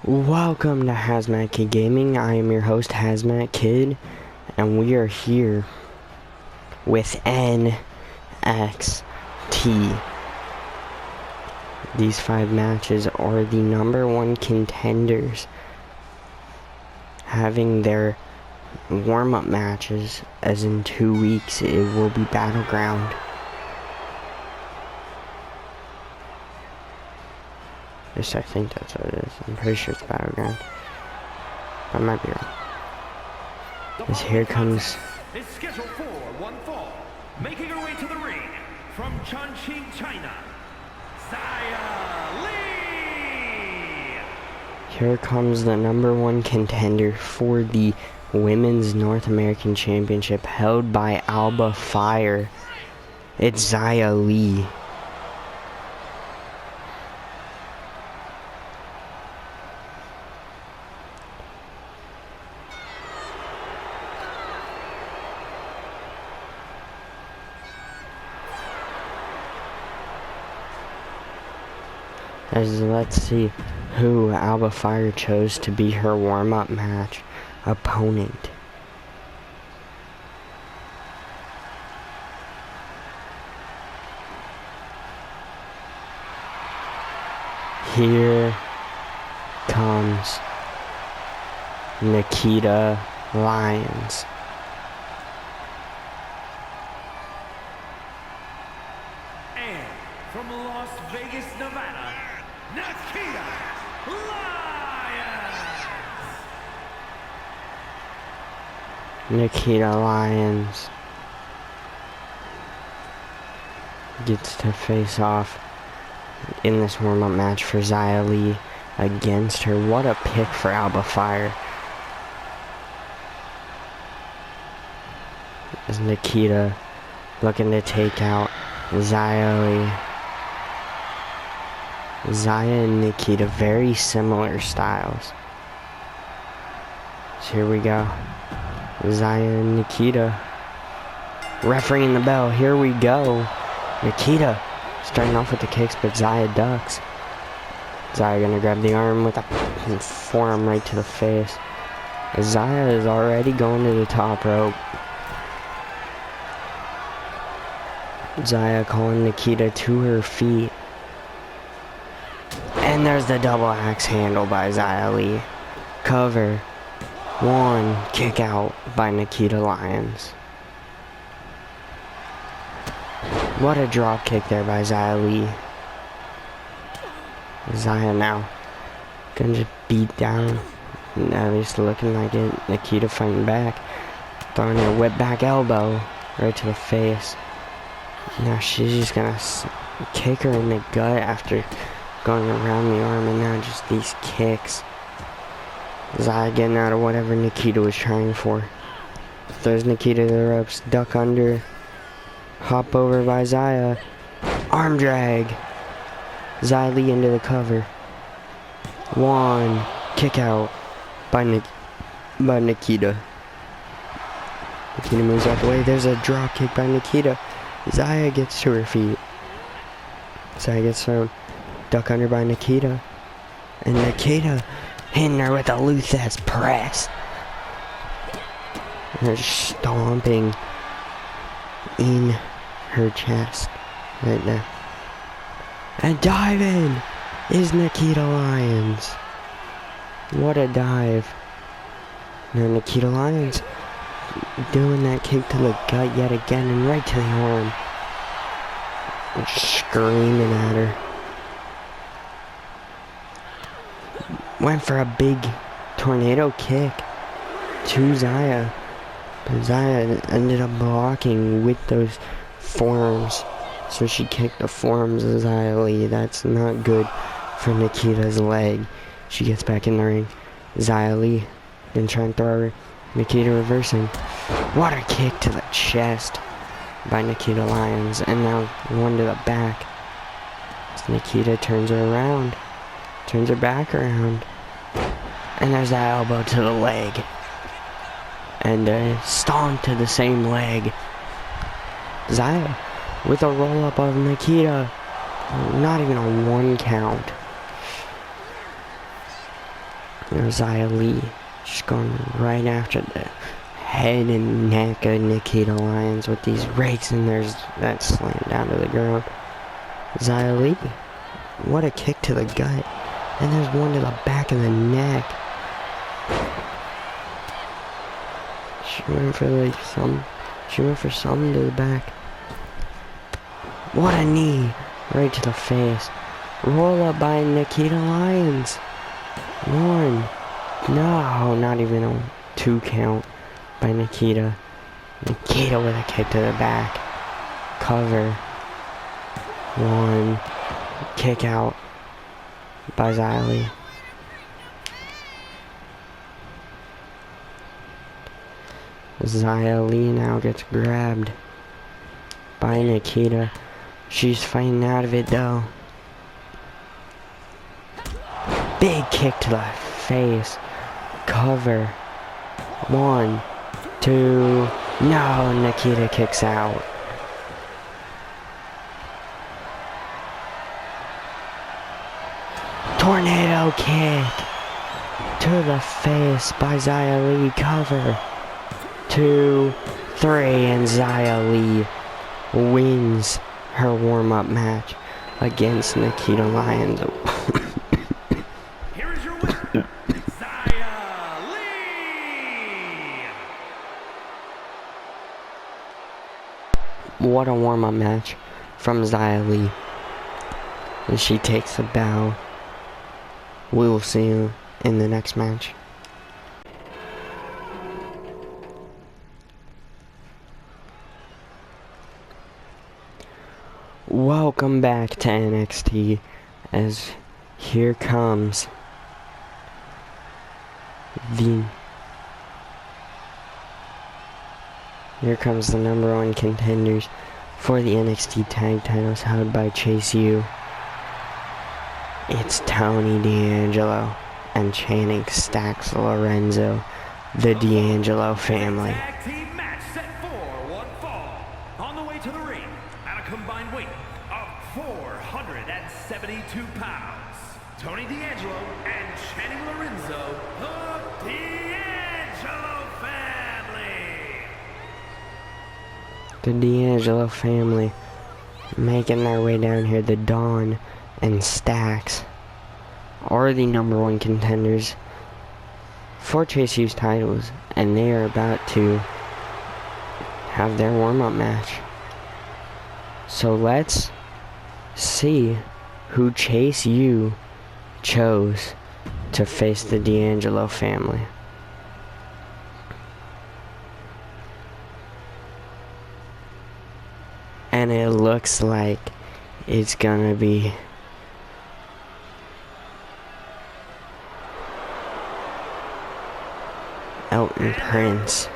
Welcome to Hazmat Kid Gaming. I am your host, Hazmat Kid, and we are here with NXT. These 5 matches are the #1 contenders having their warm-up matches, as in 2 weeks it will be Battleground. Yes, I think that's what it is. I'm pretty sure it's Battleground. I might be wrong. As here comes... is scheduled for one fall, making her way to the ring from Chongqing, China, Xia Li. Here comes the #1 contender for the Women's North American Championship, held by Alba Fire. It's Xia Li. Let's see who Alba Fire chose to be her warm-up match opponent. Here comes Nikita Lyons. And from Las Vegas, Nevada, Nikita Lyons. Nikita Lyons gets to face off in this warm-up match for Xia Li against her. What a pick for Alba Fire. As Nikita looking to take out Xia Li. Xia and Nikita, very similar styles. So here we go. Xia and Nikita. Refereeing the bell. Here we go. Nikita starting off with the kicks, but Xia ducks. Xia gonna grab the arm with a forearm right to the face. Xia is already going to the top rope. Xia calling Nikita to her feet. And there's the double axe handle by Xia Li. Cover. 1. Kick out by Nikita Lyons. What a drop kick there by Xia Li. Xia now gonna just beat down. At least looking like it. Nikita fighting back. Throwing her whip back elbow right to the face. Now she's just gonna kick her in the gut after going around the arm, and now just these kicks. Xia getting out of whatever Nikita was trying for. Throws Nikita to the ropes. Duck under. Hop over by Xia. Arm drag. Xia Li into the cover. 1. Kick out by Nikita. Nikita moves out the way. There's a drop kick by Nikita. Xia gets to her feet. Xia gets thrown. Duck under by Nikita. And Nikita hitting her with a Luthez press. And they're stomping in her chest right now. And diving is Nikita Lyons. What a dive. Now Nikita Lyons doing that kick to the gut yet again, and right to the arm. And screaming at her. Went for a big tornado kick to Xia. But Xia ended up blocking with those forearms. So she kicked the forearms of Xia Li. That's not good for Nikita's leg. She gets back in the ring. Xia Li then trying to throw her. Nikita reversing. What a kick to the chest by Nikita Lyons. And now one to the back. So Nikita turns her around. Turns her back around. And there's that elbow to the leg. And a stomp to the same leg. Xia with a roll-up of Nikita. Not even a 1 count. There's Xia Li. She's going right after the head and neck of Nikita Lyons with these rakes, and there's that slam down to the ground. Xia Li. What a kick to the gut. And there's one to the back of the neck. She went for something to the back. What a knee. Right to the face. Roll up by Nikita Lyons. One. No, not even a 2 count by Nikita. Nikita with a kick to the back. Cover. 1. Kick out by Xia Li. Xia Li now gets grabbed by Nikita. She's fighting out of it though. Big kick to the face. Cover. 1, 2. No, Nikita kicks out. Tornado kick to the face by Xia Li. Cover. 2, 3, and Xia Li wins her warm-up match against Nikita Lyons. Here is your winner, Xia Li. What a warm-up match from Xia Li. And she takes a bow. We will see you in the next match. Welcome back to NXT, as here comes the number 1 contenders for the NXT tag titles, held by Chase U. It's Tony D'Angelo and Channing Stacks Lorenzo, the D'Angelo family. Tag team match set for 1 fall. On the way to the ring, at a combined weight of 472 pounds, Tony D'Angelo and Channing Lorenzo, the D'Angelo family. The D'Angelo family making their way down here. The Dawn and Stacks are the number 1 contenders for Chase U's titles, and they are about to have their warm-up match. So let's see who Chase U chose to face the D'Angelo family. And it looks like it's gonna be Elton Prince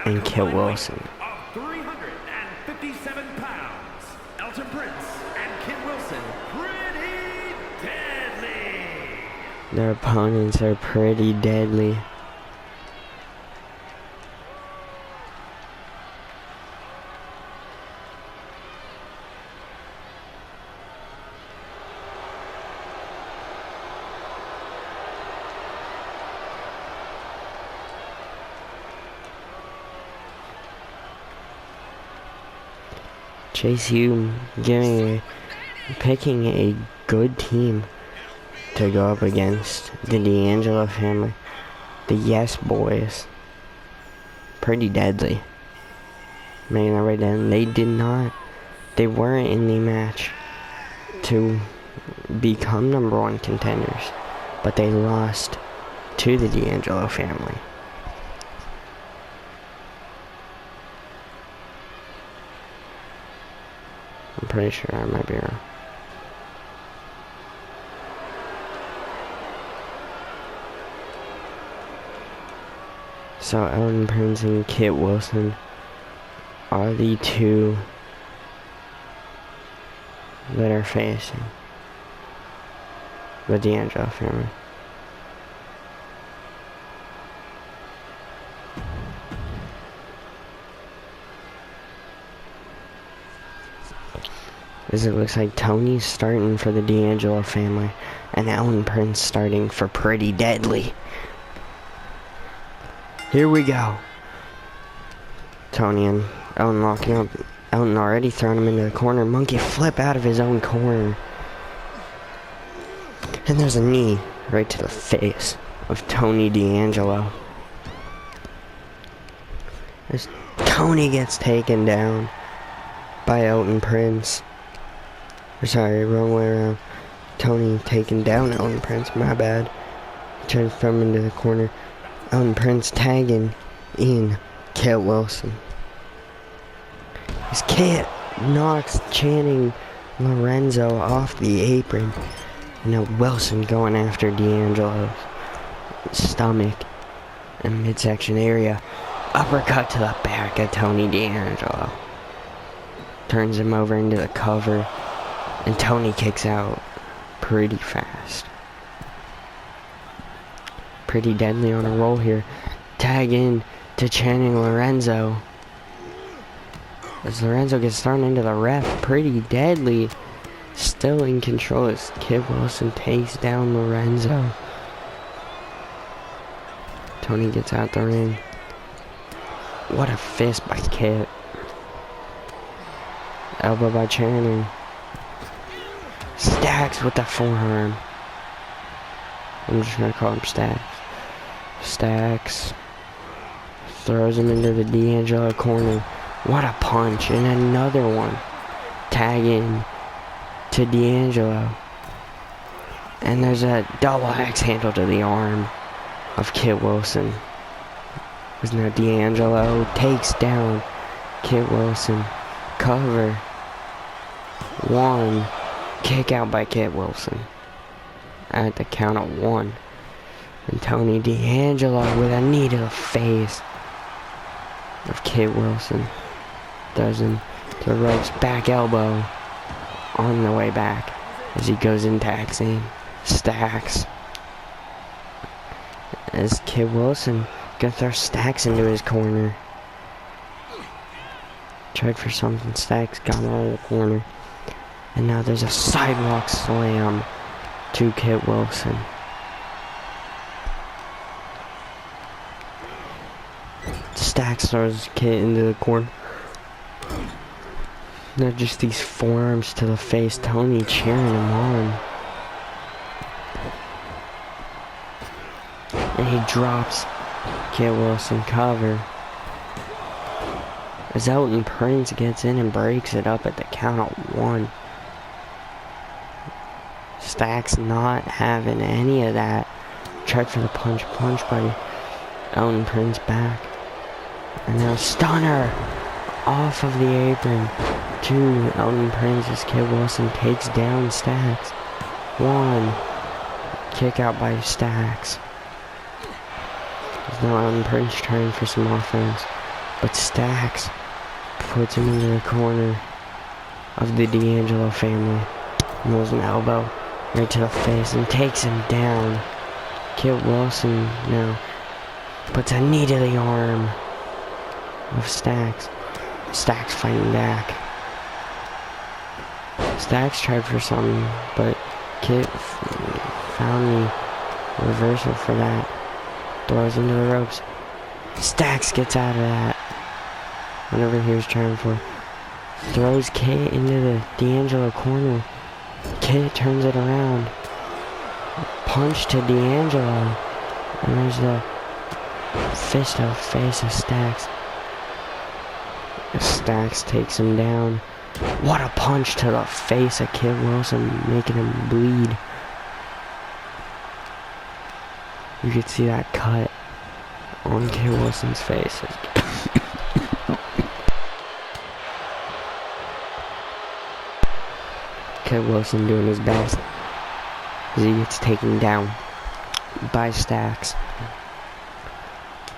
and Kit Wilson. Of 357 pounds, Elton Prince and Kit Wilson, pretty deadly. Their opponents are pretty deadly. Chase U picking a good team to go up against the D'Angelo family. The Yes Boys. Pretty deadly. Making their way down. They weren't in the match to become number 1 contenders, but they lost to the D'Angelo family. I'm pretty sure I might be wrong. So Elton Prince and Kit Wilson are the 2 that are facing the D'Angelo family. As it looks like Tony's starting for the D'Angelo family and Elton Prince starting for Pretty Deadly. Here we go. Tony and Elton locking up. Elton already throwing him into the corner. Monkey flip out of his own corner. And there's a knee right to the face of Tony D'Angelo. As Tony gets taken down by Elton Prince. Or sorry, wrong way around. Tony taking down Elton Prince, my bad. Trying to throw him into the corner. Elton Prince tagging in Kit Wilson. As Kit knocks Channing Lorenzo off the apron. And now Wilson going after D'Angelo's stomach and midsection area. Uppercut to the back of Tony D'Angelo. Turns him over into the cover. And Tony kicks out pretty fast. Pretty deadly on a roll here. Tag in to Channing Lorenzo. As Lorenzo gets thrown into the ref, pretty deadly. Still in control as Kit Wilson takes down Lorenzo. Tony gets out the ring. What a fist by Kit. Elbow by Channing. Stacks with the forearm. I'm just gonna call him Stacks. Stacks. Throws him into the D'Angelo corner. What a punch. And another one. Tag in to D'Angelo. And there's a double axe handle to the arm of Kit Wilson. As now D'Angelo takes down Kit Wilson. Cover. One. Kick out by Kit Wilson. At the count of 1. And Tony D'Angelo with a knee to the face of Kit Wilson. Throws him to the ropes. Back elbow. On the way back. As he goes in taxing. Stacks. As Kit Wilson gonna throw Stacks into his corner. Tried for something. Stacks got him on the corner. And now there's a sidewalk slam to Kit Wilson. Stacks throws Kit into the corner. Now just these forearms to the face. Tony cheering him on. And he drops Kit Wilson. Cover. As Elton Prince gets in and breaks it up at the count of 1. Stacks not having any of that. Tried for the punch by Elton Prince back. And now stunner off of the apron to Elton Prince as Kit Wilson takes down Stacks. 1. Kick out by Stacks. There's now Elton Prince trying for some offense. But Stacks puts him into the corner of the D'Angelo family. And there's an elbow right to the face and takes him down. Kit Wilson now puts a knee to the arm of Stacks. Stacks fighting back. Stacks tried for something, but Kit found the reversal for that. Throws into the ropes. Stacks gets out of that. Whatever he was trying for. Throws Kit into the D'Angelo corner. Kit turns it around. Punch to D'Angelo. And there's the fist to the face of Stacks. Stacks takes him down. What a punch to the face of Kit Wilson, making him bleed. You could see that cut on Kit Wilson's face. Kit Wilson doing his best as he gets taken down by Stacks.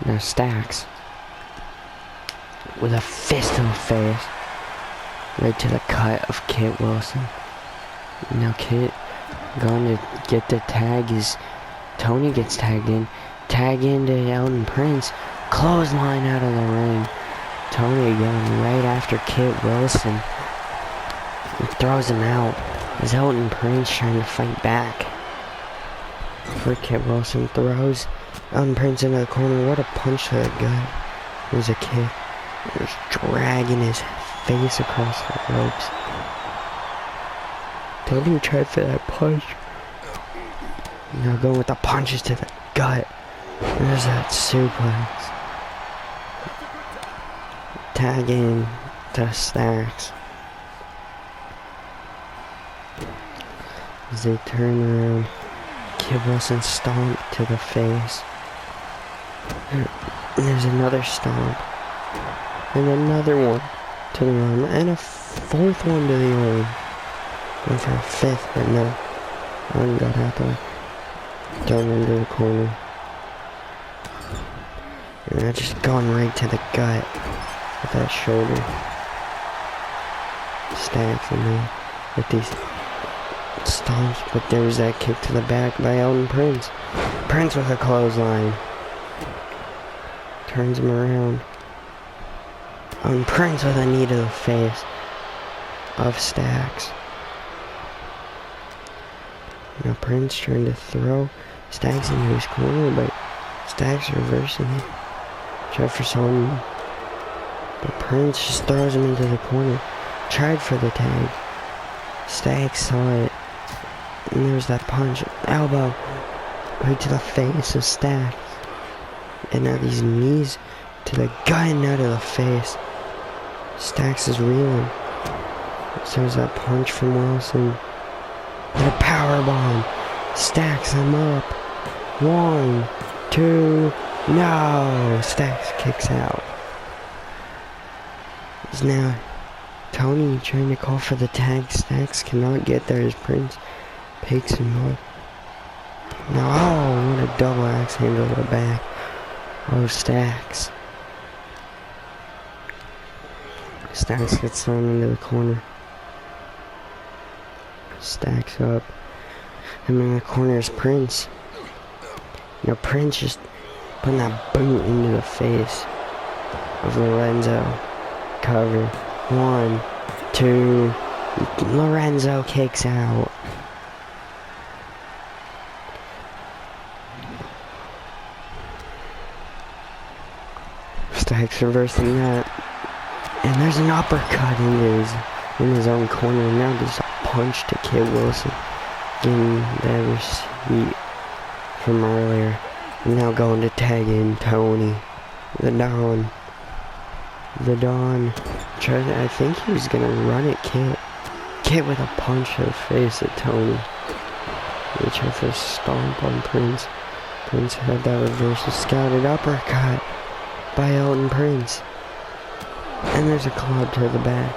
Now Stacks with a fist to the face, right to the cut of Kit Wilson. Now Kit going to get the tag as Tony gets tagged in. Tag into Elton Prince. Clothesline out of the ring. Tony going right after Kit Wilson. He throws him out as Elton Prince trying to fight back. For Kit Wilson throws Elton Prince into the corner. What a punch to the gut. There's a kick. Just dragging his face across the ropes. Tony tried for that punch. Now going with the punches to the gut. There's that suplex. Tagging to Stacks. As they turn around, Kid Wilson stomp to the face. There's another stomp. And another one to the arm. And a fourth one to the arm. Went for a fifth, but no. One got out there. Down into the corner. And that just gone right to the gut with that shoulder. Stacks in there with these stomps, but there's that kick to the back by Elton Prince. Prince with a clothesline. Turns him around. Elton Prince with a knee to the face of Stacks. Now Prince trying to throw Stacks into his corner, but Stacks reversing it. Jefferson, but Prince just throws him into the corner. Tried for the tag. Stacks saw it. And there's that punch. Elbow. Right to the face of Stacks. And now these knees to the gut and now to the face. Stacks is reeling. So there's that punch from Wilson. And a power bomb. Stacks him up. 1, 2, no! Stacks kicks out. It's now Tony trying to call for the tag. Stacks cannot get there as Prince picks him up. Now, oh, what a double axe handle to the back. Oh, Stacks. Stacks gets thrown into the corner. Stacks up. And in the corner is Prince. Now Prince just putting that boot into the face of Lorenzo. Cover. 1, 2. Lorenzo kicks out. Stacks reversing that. And there's an uppercut in his own corner. And now there's a punch to Kid Wilson. Getting that receipt from earlier. And now going to tag in Tony. The Don. I think he was gonna run at Kid. Kid with a punch to the face at Tony. They tried for a stomp on Prince. Prince had that reversal scouted uppercut by Elton Prince. And there's a club to the back.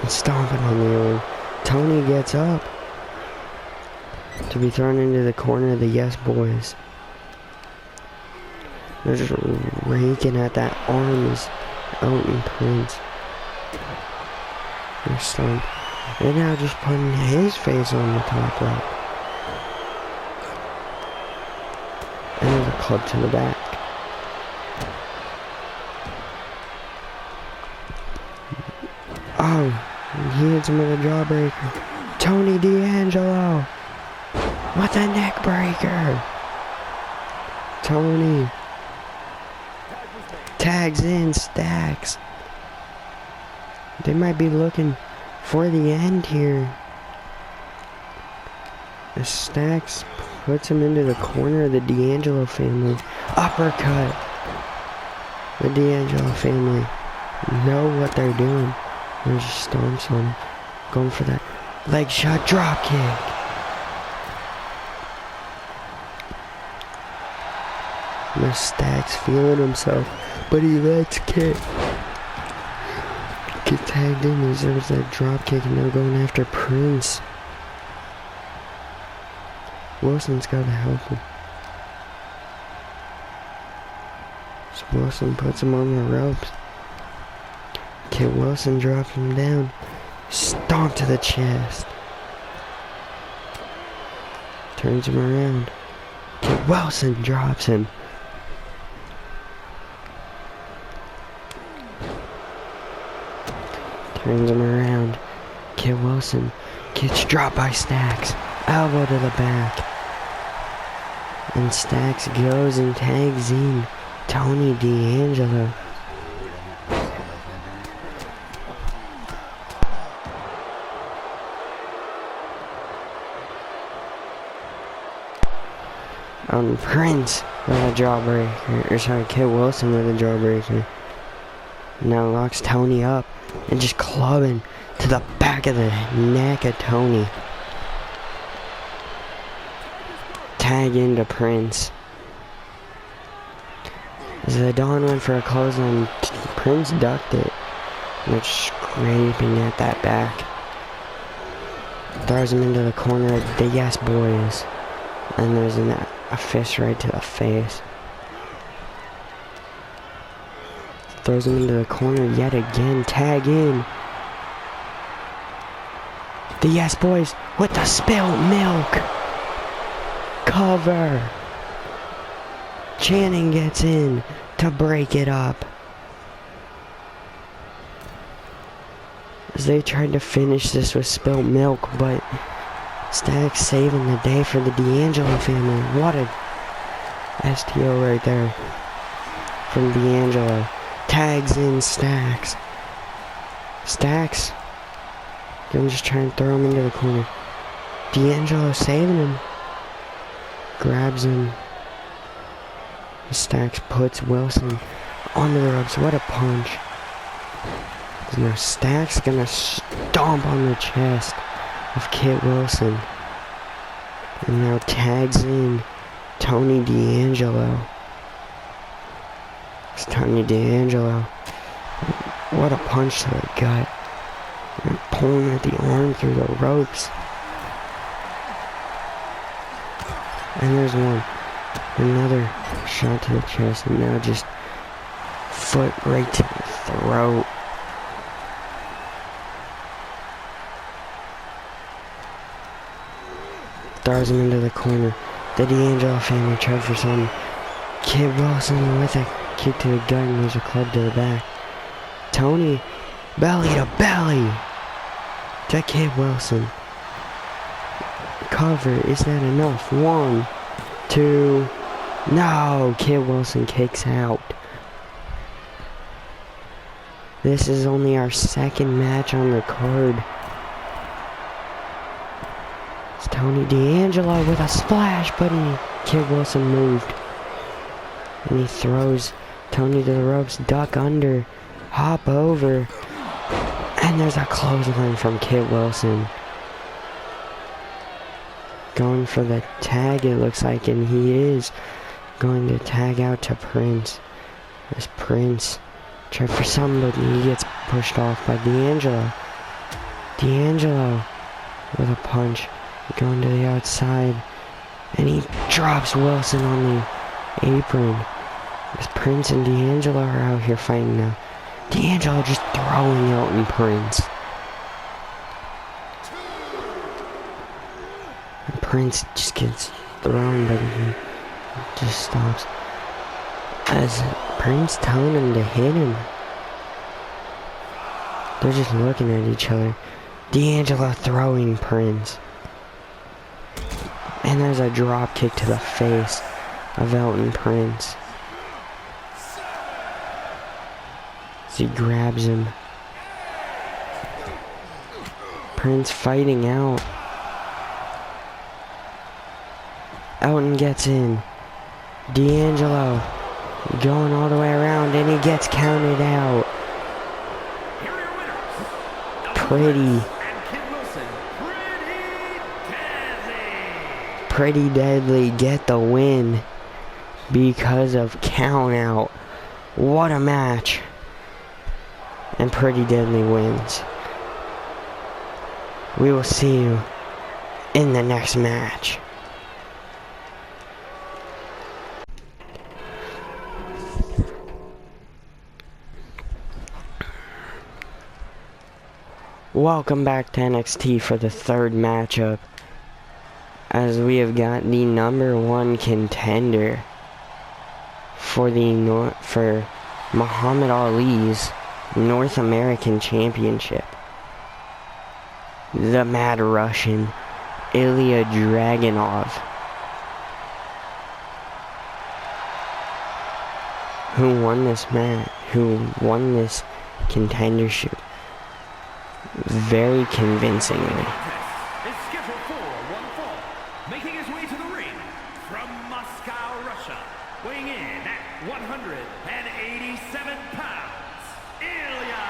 And stomping on the arm. Tony gets up to be thrown into the corner of the Yes Boys. They're just raking at that arm as Elton Prince. They're stunned. They're now just putting his face on the top rope. And there's a club to the back. Oh, he hits him with a jawbreaker. Tony D'Angelo with a neck breaker. Tony tags in Stacks. They might be looking for the end here. As Stacks puts him into the corner of the D'Angelo family. Uppercut. The D'Angelo family know what they're doing. There's just stomps on him. Going for that leg shot drop kick. Now Stacks feeling himself, but he lets Kid get tagged in as there was that drop kick, and they're going after Prince. Wilson's got to help him. So Wilson puts him on the ropes. Kid Wilson drops him down. Stomp to the chest. Turns him around. Kid Wilson drops him. Turns him around. Kid Wilson gets dropped by Stacks. Elbow to the back. And Stacks goes and tags in Tony D'Angelo. Prince with a jawbreaker, or sorry, Kit Wilson with a jawbreaker. Now locks Tony up and just clubbing to the back of the neck of Tony. Tag into Prince. As the Don went for a clothesline, Prince ducked it. And it's scraping at that back. Throws him into the corner of the Yes Boys. And there's a fist right to the face. Throws him into the corner yet again. Tag in. The Yes Boys with the spilt milk. Cover. Channing gets in to break it up. As they tried to finish this with spilt milk, but Stacks saving the day for the D'Angelo family. What a STO right there from D'Angelo. Tags in Stacks. Stacks gonna just try and throw him into the corner. D'Angelo saving him. Grabs him. Stacks puts Wilson on the ropes. What a punch. Now Stacks gonna stomp on the chest of Kit Wilson. And now tags in Tony D'Angelo. It's Tony D'Angelo. What a punch to the gut. And pulling at the arm through the ropes. And there's one. Another shot to the chest. And now just foot right to the throat. Throws him into the corner. The D'Angelo family tried for some. Kit Wilson with a kick to the gut and there's a club to the back. Tony, belly to belly to Kit Wilson. Cover, is that enough? 1, 2, no! Kit Wilson kicks out. This is only our second match on the card. Tony D'Angelo with a splash, but Kit Wilson moved. And he throws Tony to the ropes, duck under, hop over. And there's a clothesline from Kit Wilson. Going for the tag, it looks like, and he is going to tag out to Prince. As Prince tried for something, but he gets pushed off by D'Angelo. D'Angelo with a punch. Going to the outside, and he drops Wilson on the apron. As Prince and D'Angelo are out here fighting now. D'Angelo just throwing out in Prince. And Prince just gets thrown, but he just stops. As Prince telling him to hit him. They're just looking at each other. D'Angelo throwing Prince. And there's a drop kick to the face of Elton Prince. As he grabs him. Prince fighting out. Elton gets in. D'Angelo going all the way around and he gets counted out. Pretty Deadly get the win because of count out. What a match. And Pretty Deadly wins. We will see you in the next match. Welcome back to NXT for the third matchup, as we have got the number 1 contender for Muhammad Ali's North American Championship, the Mad Russian Ilya Dragunov, who won this match, who won this contendership very convincingly. Is scheduled for one fall. Making his way to the ring from Moscow, Russia, weighing in at 187 pounds, Ilya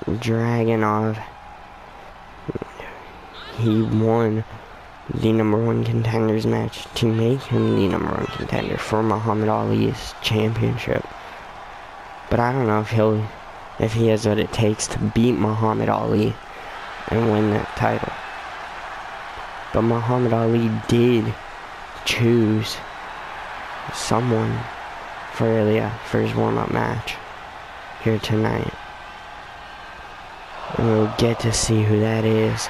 Dragunov. Dragunov, he won the #1 contenders match to make him the #1 contender for Muhammad Ali's championship. But I don't know if he has what it takes to beat Muhammad Ali and win that title. But Muhammad Ali did choose someone for Ilya for his warm-up match here tonight. And we'll get to see who that is.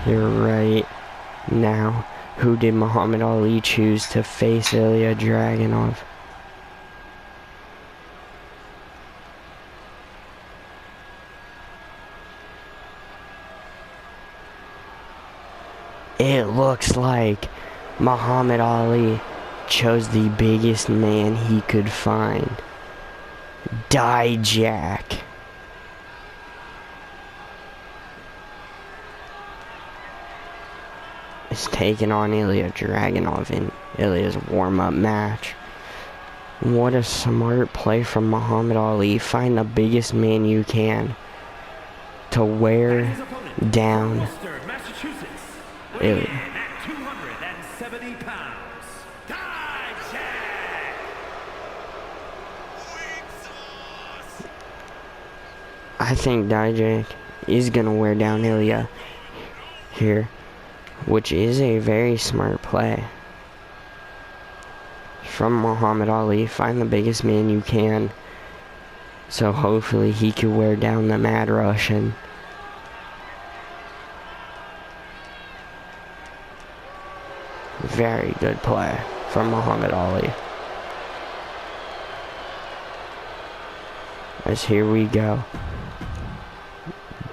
You're right now. Who did Muhammad Ali choose to face Ilya Dragunov? It looks like Muhammad Ali chose the biggest man he could find. Dijak. Is taking on Ilya Dragunov in Ilya's warm-up match. What a smart play from Muhammad Ali. Find the biggest man you can to wear down Worcester, Massachusetts, weighing Ilya. in at 270 pounds, Dijak. I think Dijak is gonna wear down Ilya here, which is a very smart play from Muhammad Ali. Find the biggest man you can, so hopefully he could wear down the Mad Russian. Very good play from Muhammad Ali. As here we go,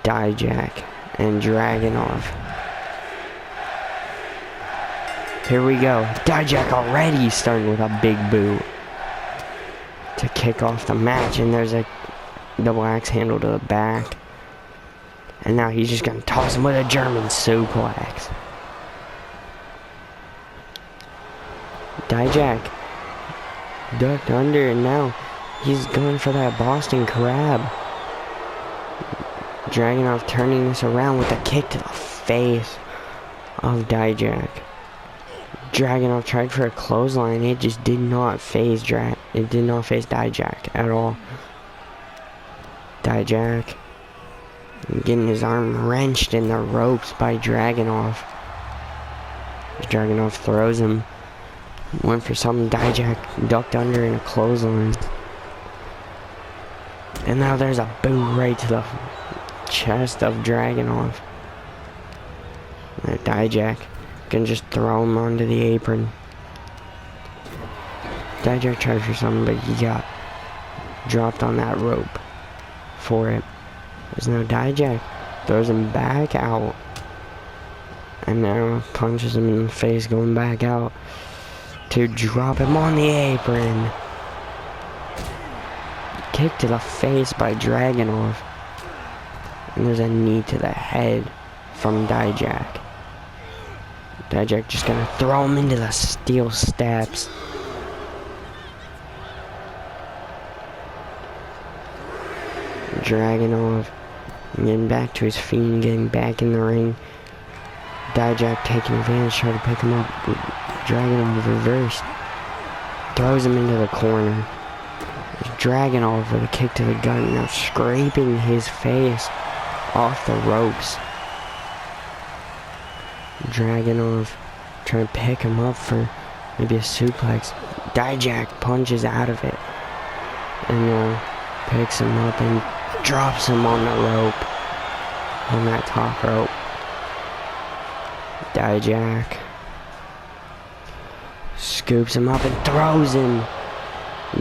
Dijak and Dragunov. Here we go. Dijak already starting with a big boot to kick off the match, and there's a double axe handle to the back. And now he's just gonna toss him with a German suplex. Dijak ducked under, and now he's going for that Boston Crab. Dragunov turning this around with a kick to the face of Dijak. Dragunov tried for a clothesline. It just did not phase Dijak at all. Dijak getting his arm wrenched in the ropes by Dragunov. Dragunov throws him. Went for something. Dijak ducked under in a clothesline. And now there's a boot right to the chest of Dragunov. Dijak can just throw him onto the apron. Dijak tried for something, but he got dropped on that rope for it. As now Dijak throws him back out. And now punches him in the face, going back out to drop him on the apron. Kick to the face by Dragunov. And there's a knee to the head from Dijak. Dijak just gonna throw him into the steel steps. Dragunov getting back to his feet and getting back in the ring. Dijak taking advantage, trying to pick him up. Dragunov reversed. Throws him into the corner. Dragunov with a kick to the gut, now scraping his face off the ropes. Dragunov trying to pick him up for maybe a suplex. Dijak punches out of it and picks him up and drops him on the rope, on that top rope. Dijak scoops him up and throws him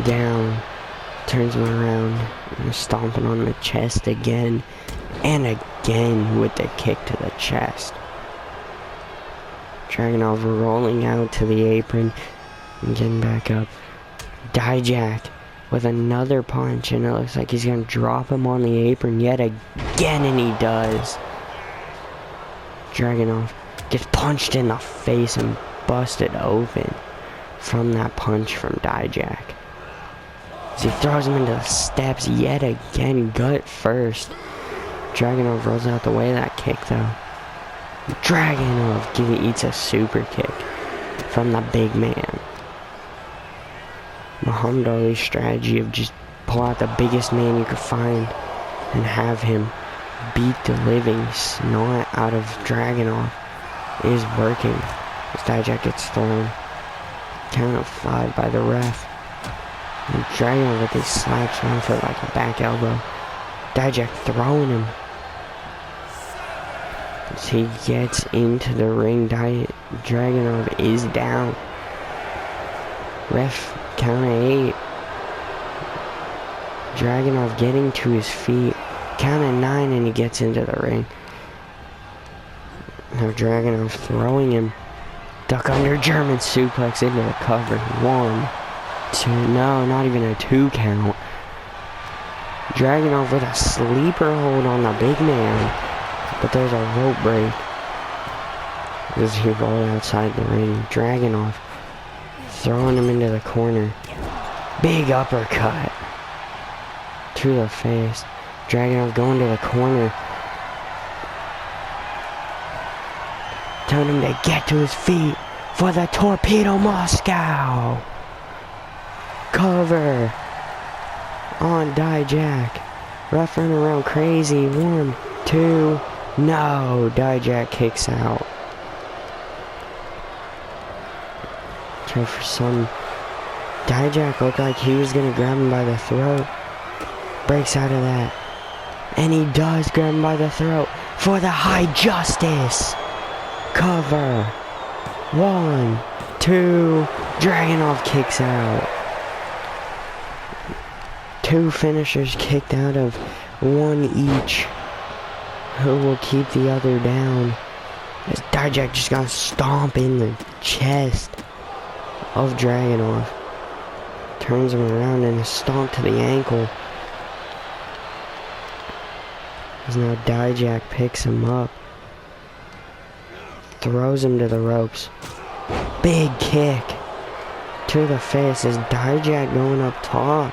down. Turns him around and stomping on the chest again. And again with the kick to the chest. Dragunov rolling out to the apron and getting back up. Dijak with another punch, and it looks like he's going to drop him on the apron yet again, and he does. Dragunov gets punched in the face and busted open from that punch from Dijak. As he throws him into the steps yet again, gut first. Dragunov rolls out the way of that kick though. Dragunov eats a super kick from the big man. Muhammad Ali's strategy of just pull out the biggest man you could find and have him beat the living snot out of Dragunov is working. As Dijak gets thrown. Count of 5 by the ref. And Dragunov with his slaps around for like a back elbow. Dijak throwing him. As he gets into the ring, Dragunov is down. Ref count of 8. Dragunov getting to his feet. Count of 9 and he gets into the ring. Now Dragunov throwing him. Duck under German suplex into the cover. 1, 2, no, not even a 2 count. Dragunov with a sleeper hold on the big man. But there's a rope break. As he rolled outside the ring. Dragunov throwing him into the corner. Big uppercut to the face. Dragunov going to the corner. Telling him to get to his feet for the Torpedo Moscow. Cover on Dijak. Ref running around crazy. 1, 2, no. Dijak kicks out. Try for some. Dijak looked like he was gonna grab him by the throat. Breaks out of that. And he does grab him by the throat for the high justice. Cover. 1, 2. Dragunov kicks out. 2 finishers kicked out of 1 each. Who will keep the other down? As Dijak just got stomp in the chest of Dragunov. Turns him around and a stomp to the ankle. As now Dijak picks him up. Throws him to the ropes. Big kick to the face as Dijak going up top.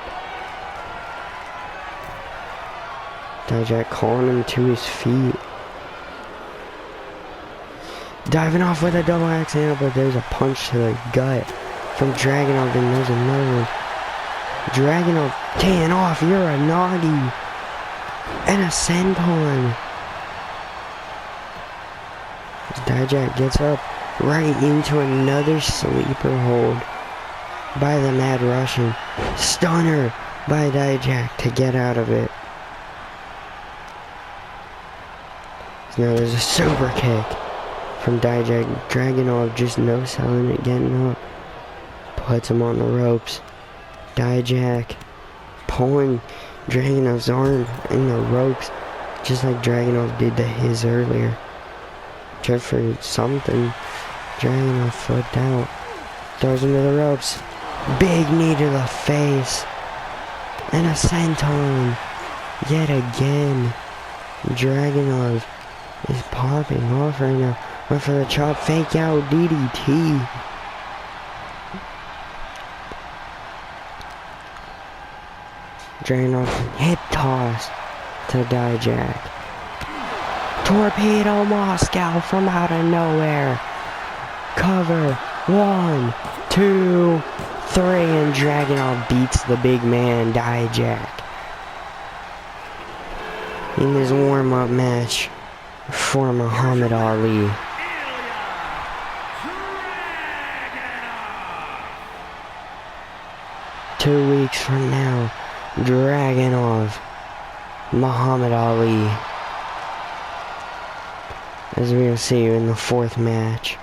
Dijak calling him to his feet. Diving off with a double axe handle, but there's a punch to the gut from Dragunov, and there's another one. Dragunov teeing off Uranagi and a senton. As Dijak gets up right into another sleeper hold by the Mad Russian. Stunner by Dijak to get out of it. Now there's a super kick from Dijak. Dragunov just no-selling it, getting up. Puts him on the ropes. Dijak pulling Dragunov's arm in the ropes, just like Dragunov did to his earlier. Just for something, Dragunov flipped out. Throws him to the ropes. Big knee to the face. And a senton. Yet again. Dragunov is popping off right now. Went for the chop, fake out DDT. Dragunov hip toss to Dijak. Torpedo Moscow from out of nowhere. Cover. 1, 2, 3, and Dragunov beats the big man Dijak in his warm-up match for Muhammad Ali. 2 weeks from now, Dragunov, Muhammad Ali. As we will see you in the 4th match.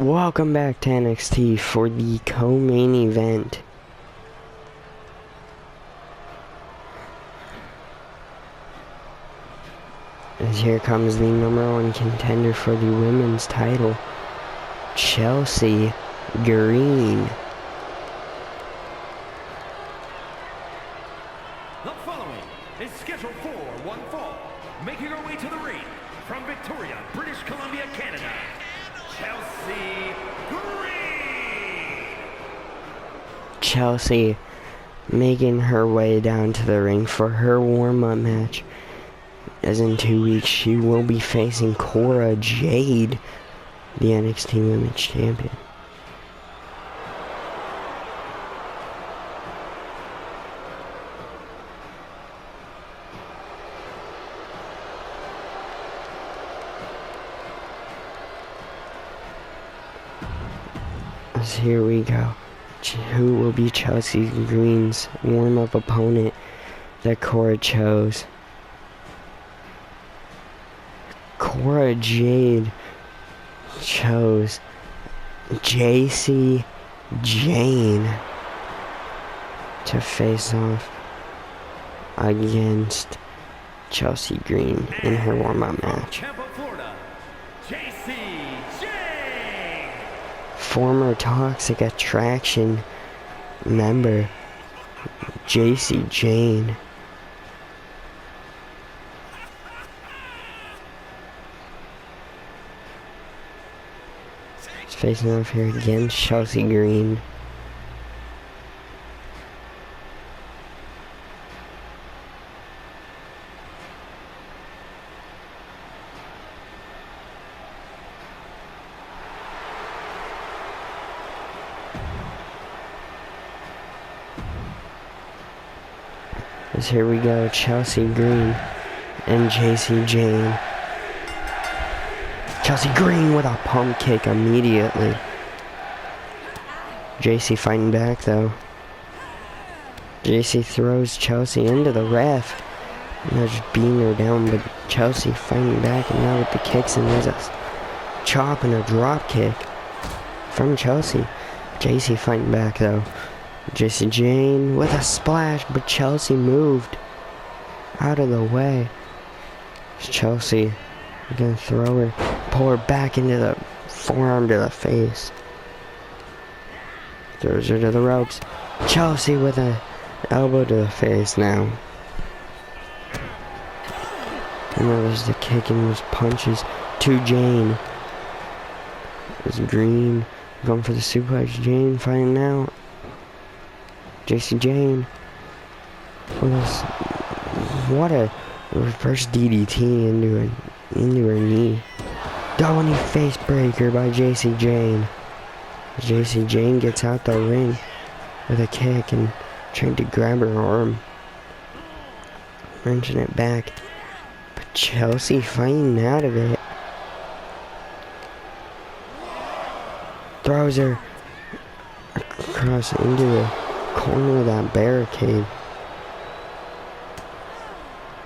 Welcome back to NXT for the co-main event. As here comes the #1 contender for the women's title, Chelsea Green. The following is scheduled for one fall, making her way to the ring from Victoria, British Columbia, Canada, Chelsea Green. Chelsea making her way down to the ring for her warm-up match, as in 2 weeks she will be facing Cora Jade, the NXT Women's Champion. As here we go. Who will be Chelsea Green's warm-up opponent that Cora chose? Cora Jade chose Jacy Jayne to face off against Chelsea Green in her warm-up match. Tampa, Florida, Jacy Jayne. Former Toxic Attraction member Jacy Jayne. He's facing off here against Chelsea Green. As here we go, Chelsea Green and Jacy Jayne. Chelsea Green with a pump kick immediately. Jacy fighting back though. Jacy throws Chelsea into the ref. And they're just beating her down, but Chelsea fighting back, and now with the kicks, and there's a chop and a drop kick from Chelsea. Jacy fighting back though. Jacy Jayne with a splash, but Chelsea moved out of the way. Chelsea gonna throw her, pull her back into the forearm to the face. Throws her to the ropes. Chelsea with a elbow to the face now. And now there's the kick and there's punches to Jayne. There's Green going for the suplex. Jayne fighting now. Jacy Jayne. What a reverse DDT into her knee. Double knee face breaker by Jacy Jayne. Jacy Jayne gets out the ring with a kick and trying to grab her arm. Wrenching it back. But Chelsea fighting out of it. Throws her across into the corner of that barricade.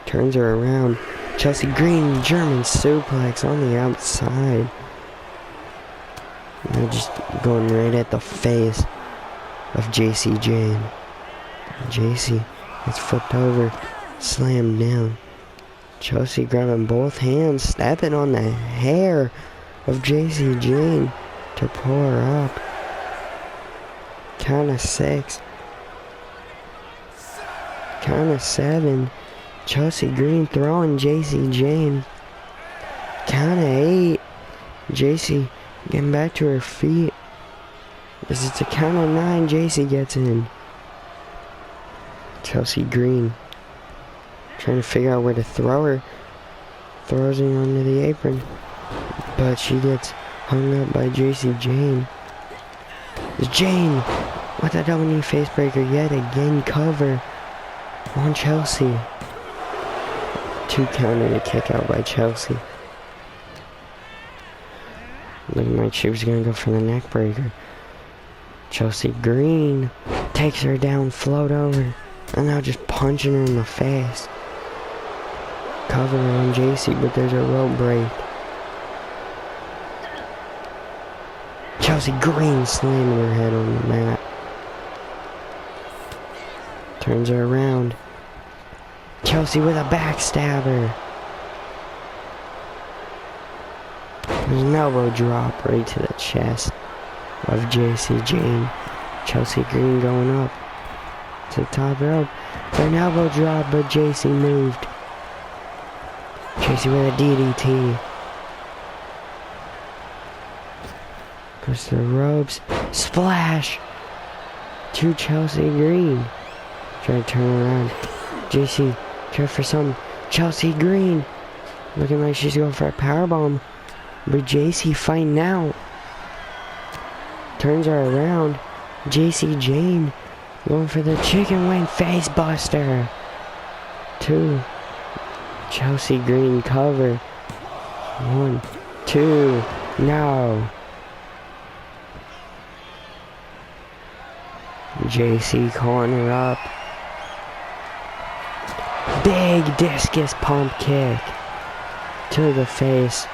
Turns her around. Chelsea Green, German suplex on the outside. They're just going right at the face of Jacy Jayne. Jacy gets flipped over, slammed down. Chelsea grabbing both hands, stepping on the hair of Jacy Jayne to pull her up. Count of 6. Count of 7. Chelsea Green throwing Jacy Jayne. Count of 8. Jacy getting back to her feet. As it's a count of 9, Jacy gets in. Chelsea Green trying to figure out where to throw her. Throws her onto the apron. But she gets hung up by Jacy Jayne. Jayne with a double knee facebreaker yet again, cover on Chelsea. 2 count and a kick out by Chelsea. Looking like she was gonna go for the neck breaker. Chelsea Green takes her down, float over, and now just punching her in the face. Cover on Jacy, but there's a rope break. Chelsea Green slamming her head on the mat. Turns her around. Chelsea with a backstabber. There's an elbow drop right to the chest of JC Jane. Chelsea Green going up to the top rope for an elbow drop, but JC moved. JC with a DDT. Goes to the ropes. Splash to Chelsea Green. Trying to turn around. JC try for some. Chelsea Green looking like she's going for a powerbomb, but JC fighting out. Turns her around. JC Jane going for the chicken wing face buster. 2. Chelsea Green cover. 1, 2. No. JC calling her up. Big discus pump kick to the face.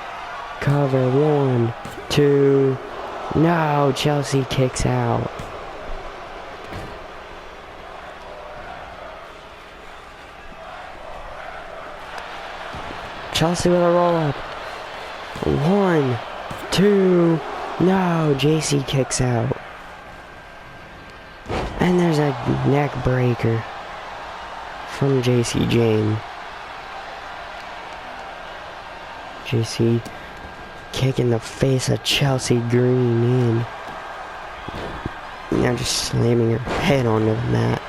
Cover. 1, 2. No, Chelsea kicks out. Chelsea with a roll up. 1, 2. No, JC kicks out. And there's a neck breaker from JC Jane. JC kicking the face of Chelsea Green in. Now just slamming her head onto the mat.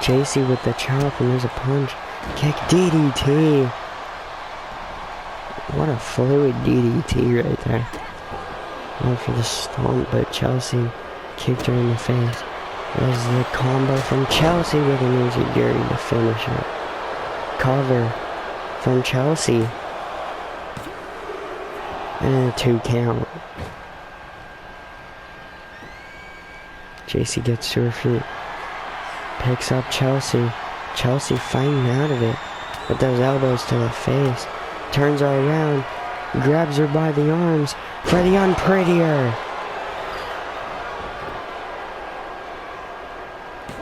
JC with the chop, and there's a punch. Kick DDT. What a fluid DDT right there. Went for the stomp, but Chelsea kicked her in the face. There's the combo from Chelsea with an enziguri to finish it. Cover from Chelsea. And a 2 count. JC gets to her feet. Picks up Chelsea. Chelsea fighting out of it. With those elbows to the face. Turns her around. Grabs her by the arms for the unprettier.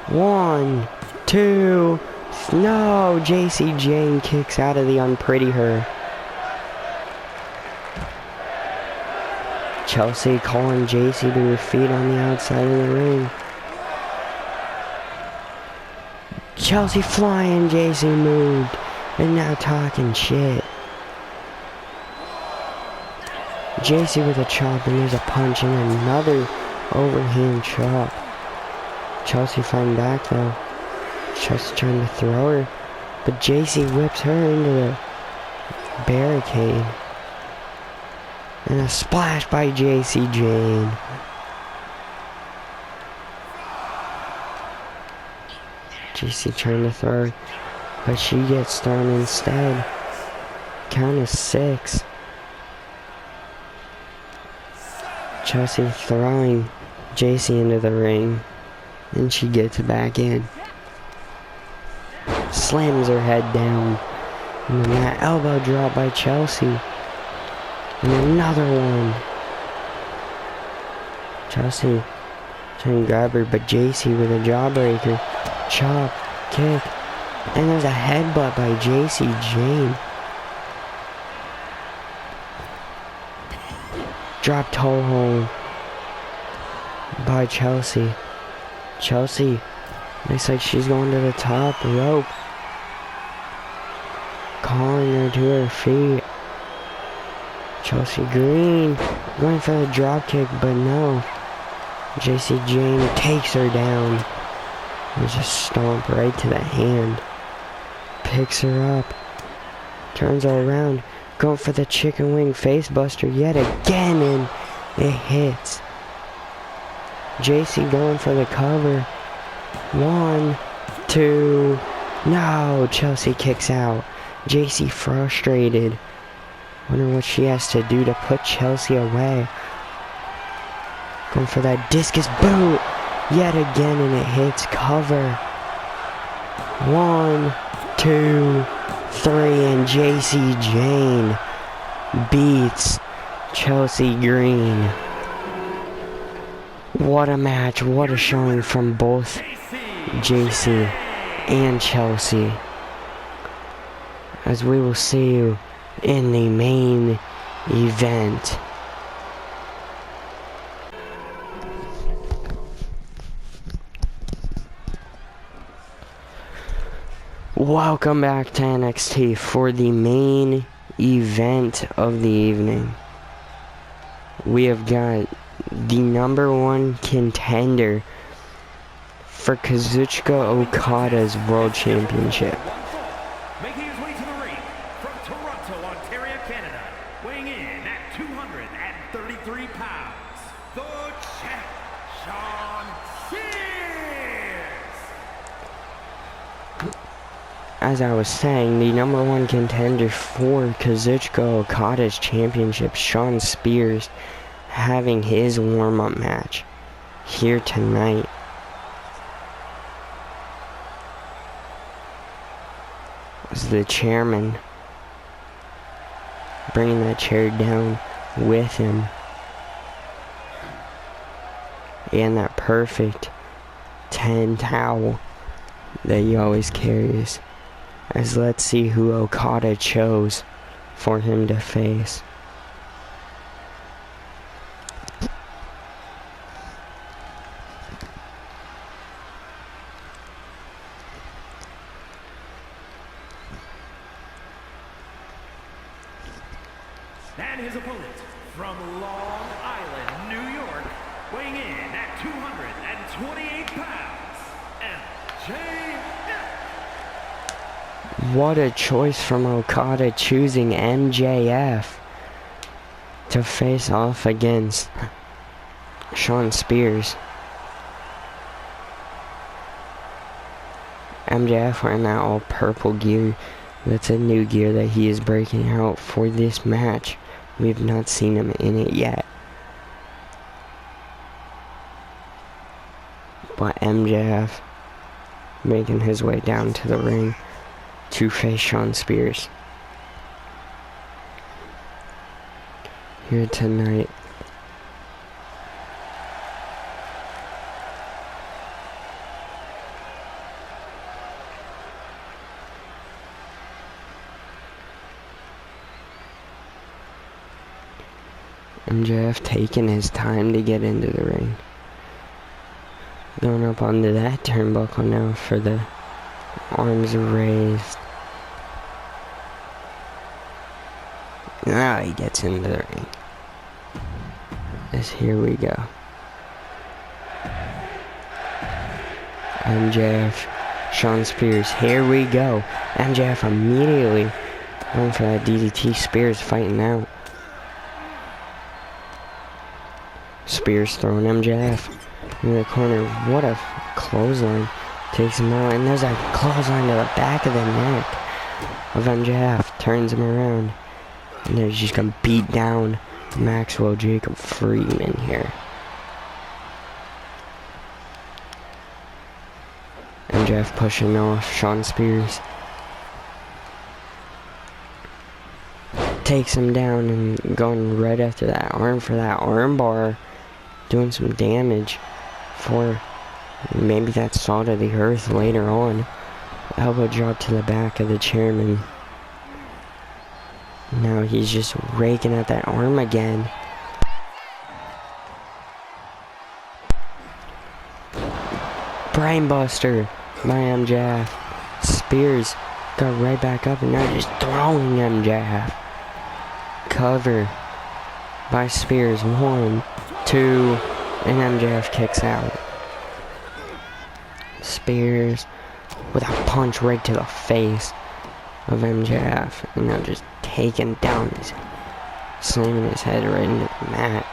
1, 2. No, JC Jane kicks out of the unprettier. Chelsea calling JC to her feet on the outside of the ring. Chelsea flying, JC moved. And now talking shit. JC with a chop, and there's a punch and another overhand chop. Chelsea fighting back though. Chelsea trying to throw her, but JC whips her into the barricade. And a splash by JC Jane. JC trying to throw her, but she gets thrown instead. Count is 6. Chelsea throwing JC into the ring, and she gets back in. Slams her head down, and then that elbow drop by Chelsea, and another one. Chelsea trying to grab her, but JC with a jawbreaker, chop, kick, and there's a headbutt by JC Jane. Drop toe hold by Chelsea. Chelsea looks like she's going to the top rope. Calling her to her feet. Chelsea Green going for the drop kick, but no. JC Jane takes her down. There's a stomp right to the hand. Picks her up. Turns her around. Going for the chicken wing face buster yet again, and it hits. JC going for the cover. 1, 2. No, Chelsea kicks out. JC frustrated. Wonder what she has to do to put Chelsea away. Going for that discus boot yet again, and it hits. Cover. 1, 2, 3, and JC Jane beats Chelsea Green. What a match, what a showing from both JC and Chelsea. As we will see you in the main event. Welcome back to NXT for the main event of the evening. We have got the #1 contender for Kazuchika Okada's World Championship. Making his way to the ring from Toronto, Ontario, Canada, weighing in at 233 pounds, the champ, Shawn Spears. As I was saying, the #1 contender for Kazuchika Okada's championship, Shawn Spears, having his warm-up match here tonight. As the chairman bringing that chair down with him, and that perfect 10 towel that he always carries. As let's see who Okada chose for him to face. And his opponent from Long Island, New York, weighing in at 228 pounds, MJF. What a choice from Okada, choosing MJF to face off against Shawn Spears. MJF wearing that all purple gear. That's a new gear that he is breaking out for this match. We've not seen him in it yet. But MJF making his way down to the ring to face Shawn Spears here tonight. MJF taking his time to get into the ring. Going up onto that turnbuckle now for the arms raised. Now he gets into the ring. Yes, here we go. MJF, Shawn Spears, here we go. MJF immediately going for that DDT. Spears fighting out. Spears throwing MJF in the corner. What a clothesline. Takes him out, and there's a clothesline to the back of the neck of MJF. Turns him around, and they're just gonna beat down Maxwell Jacob Friedman here. MJF pushing off Shawn Spears. Takes him down and going right after that arm for that arm bar. Doing some damage for maybe that salt of the earth later on. Elbow drop to the back of the chairman. Now he's just raking at that arm again. Brainbuster by MJF. Spears got right back up and now just throwing MJF. Cover by Spears. 1, 2, and MJF kicks out. Spears with a punch right to the face of MJF, and now just taking down, slamming his head right into the mat.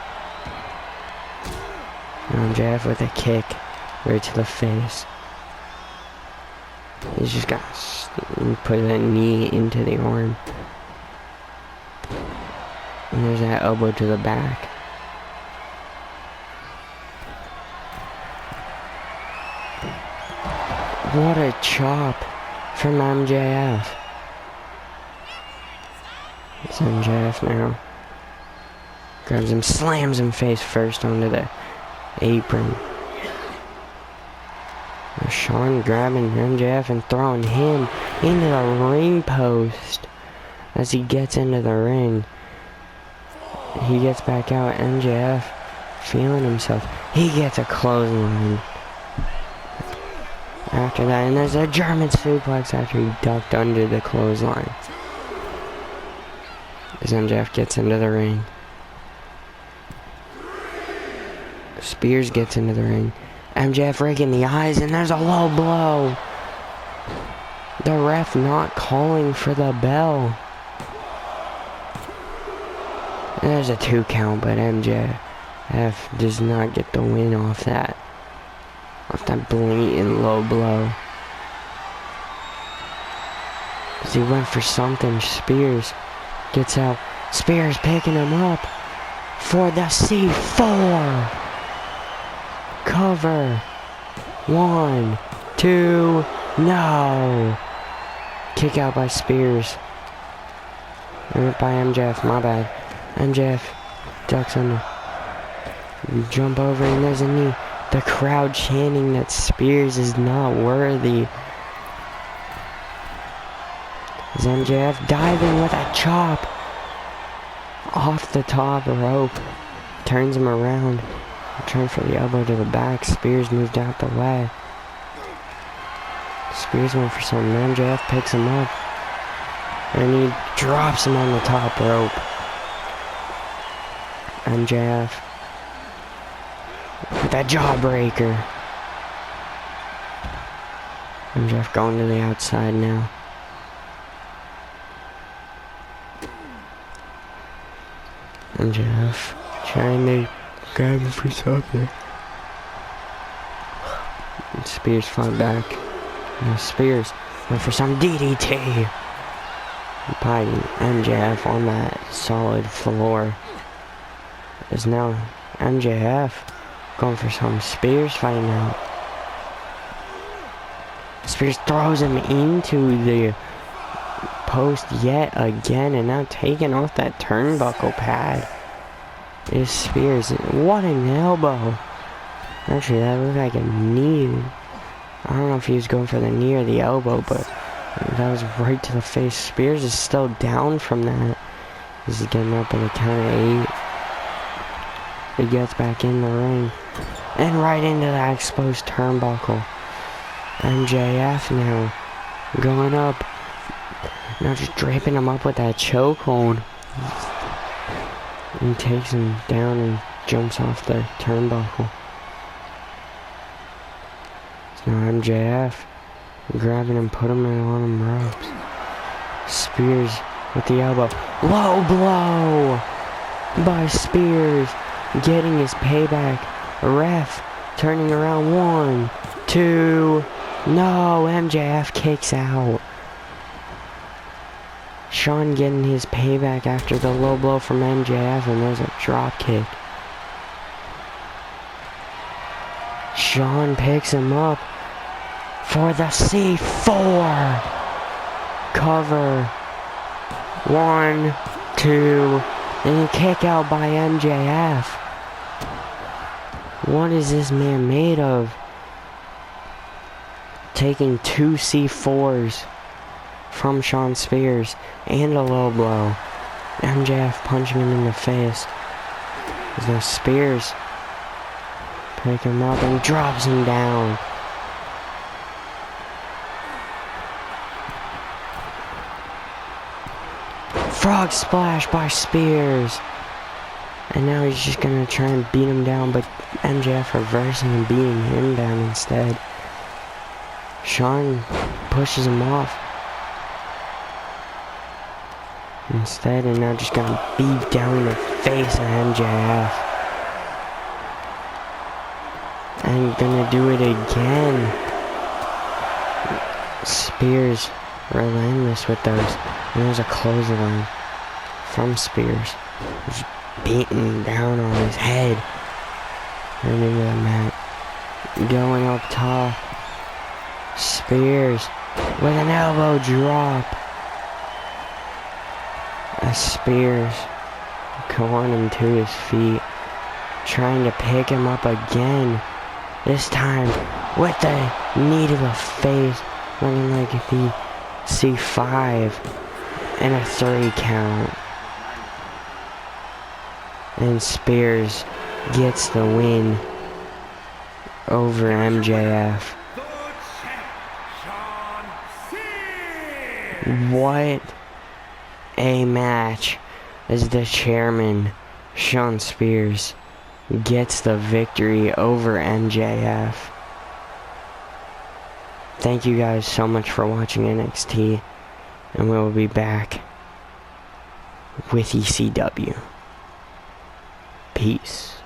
And MJF with a kick right to the face. He's just got to put that knee into the arm. And there's that elbow to the back. What a chop from MJF. It's MJF now. Grabs him, slams him face first onto the apron. Shawn grabbing MJF and throwing him into the ring post as he gets into the ring. He gets back out. MJF feeling himself. He gets a clothesline. After that, and there's a German suplex after he ducked under the clothesline. As MJF gets into the ring. Spears gets into the ring. MJF raking the eyes, and there's a low blow. The ref not calling for the bell. And there's a 2 count, but MJF does not get the win off that. Off that blatant low blow. As he went for something, Spears gets out. Spears picking him up for the C4. Cover. 1, 2, no. Kick out by Spears. Or by MJF, my bad. MJF ducks under. Jump over and there's a knee. The crowd chanting that Spears is not worthy. Is MJF diving with a chop off the top rope. Turns him around. Trying for the elbow to the back. Spears moved out the way. Spears went for something. MJF picks him up. And he drops him on the top rope. MJF with that jawbreaker. MJF going to the outside now. MJF trying to grab him for something. And Spears fought back. And Spears went for some DDT. By MJF on that solid floor. Is now MJF going for some Spears fighting out. Spears throws him into the post yet again, and now taking off that turnbuckle pad is Spears. What an elbow. Actually, that looked like a knee. I don't know if he was going for the knee or the elbow, but that was right to the face. Spears is still down from that. He's getting up at the count of 8. He gets back in the ring. And right into that exposed turnbuckle. MJF now going up. Now just draping him up with that chokehold. And takes him down and jumps off the turnbuckle. So now MJF grabbing him, putting him on him ropes. Spears with the elbow. Low blow by Spears. Getting his payback. Ref turning around. 1, 2. No, MJF kicks out. Shawn getting his payback after the low blow from MJF, and there's a drop kick. Shawn picks him up for the C4. Cover. 1, 2, and a kick out by MJF. What is this man made of? Taking 2 C4s from Shawn Spears and a low blow. MJF punching him in the face. There's no Spears. Pick him up and drops him down. Frog splash by Spears. And now he's just gonna try and beat him down, but MJF reversing and beating him down instead. Shawn pushes him off instead, and now just gonna beat down the face of MJF. And gonna do it again. Spears relentless with those. And there's a clothesline from Spears. Just beating down on his head. Right into the mat. Going up top. Spears with an elbow drop. as Spears calling him to his feet, trying to pick him up again. This time with the knee to the face, looking like the C5 and a 3 count. And Spears gets the win over MJF. What a match, as the chairman, Shawn Spears, gets the victory over MJF. Thank you guys so much for watching NXT, and we will be back with ECW. Peace.